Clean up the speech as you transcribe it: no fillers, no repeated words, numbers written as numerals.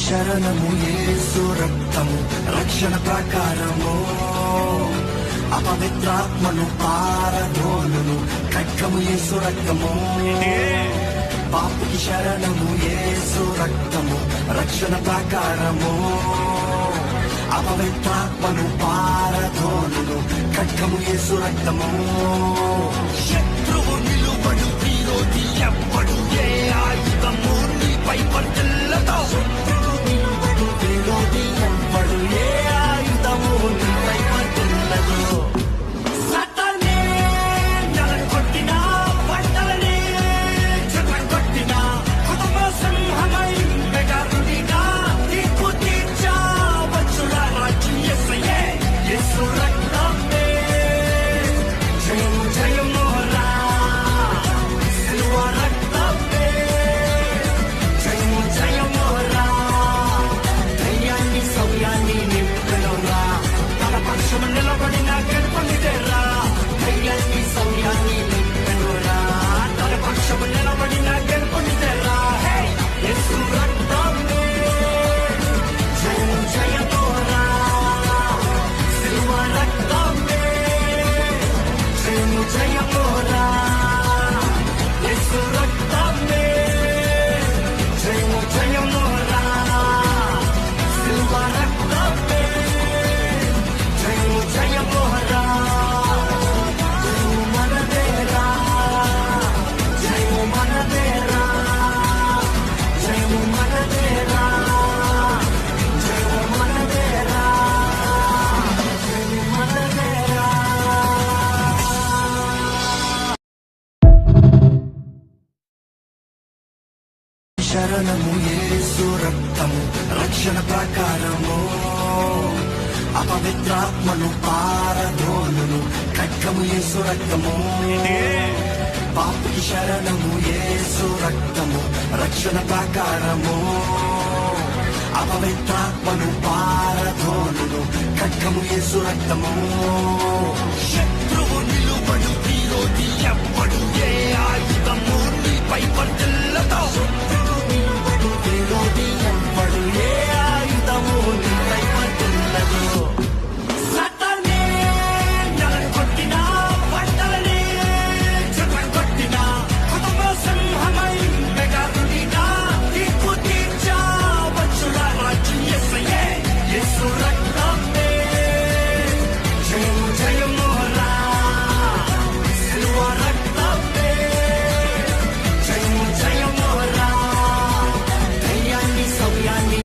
శరణము యేసు రక్తము రక్షణ ప్రాకారము అపవిత్రాత్మను పారదోలును ఖడ్గము యేసు రక్తము పాపికి శరణము యేసు రక్తము రక్షణ ప్రాకారము అపవిత్రాత్మను పారదోలును ఖడ్గము యేసు రక్తము శత్రువు నిలువడు విరోధి ఎవ్వడు ఏ ఆయుధము నీపై వర్తిల్లదు శత్రువు నిలువడు విరోధి ఎవ్వడు ఏ ఆయుధము నీపై వర్తిల్లదు సతానే నరకొట్టినా పంటలనే చెదరగొట్టినా కుటుంబ సింహమై మెగారుడిగా తీర్పు తీర్చవచ్చురా రాజ్యం యేసయ్యే యేసు రక్తమే జయం జయము రా సిలువ రక్తమే జయం జయము రా ధైర్యాన్ని సౌర్యాన్ని నింపెనురా తన పక్షము నిలబడిన గెలుపొందితేరా ధైర్యాన్ని సౌర్యాన్ని నింపెనురా తన పక్షము నిలబడిన గెలుపొందితేరా హే యేసు రక్తమే జయం జయము రా సిలువ రక్తమే జయము జయము రా యేసు రక్తమే జయము జయము రా సిలువ రక్తమే జయము జయము రా జయము మనదేరా జయము మనదేరా జయము మనదేరా జయము మనదేరా జయము మనదేరా శరణము యేసు రక్తము రక్షణ ప్రాకారము అపవిత్రాత్మను పారదోలును ఖడ్గము యేసు రక్తము పాపికి శరణము యేసు రక్తము రక్షణ ప్రాకారము అపవిత్రాత్మను పారదోలును ఖడ్గము యేసు రక్తము శత్రువు నిలువడు విరోధి ఎవ్వడు ఏ ఆయుధము నీపై వర్తిల్లదు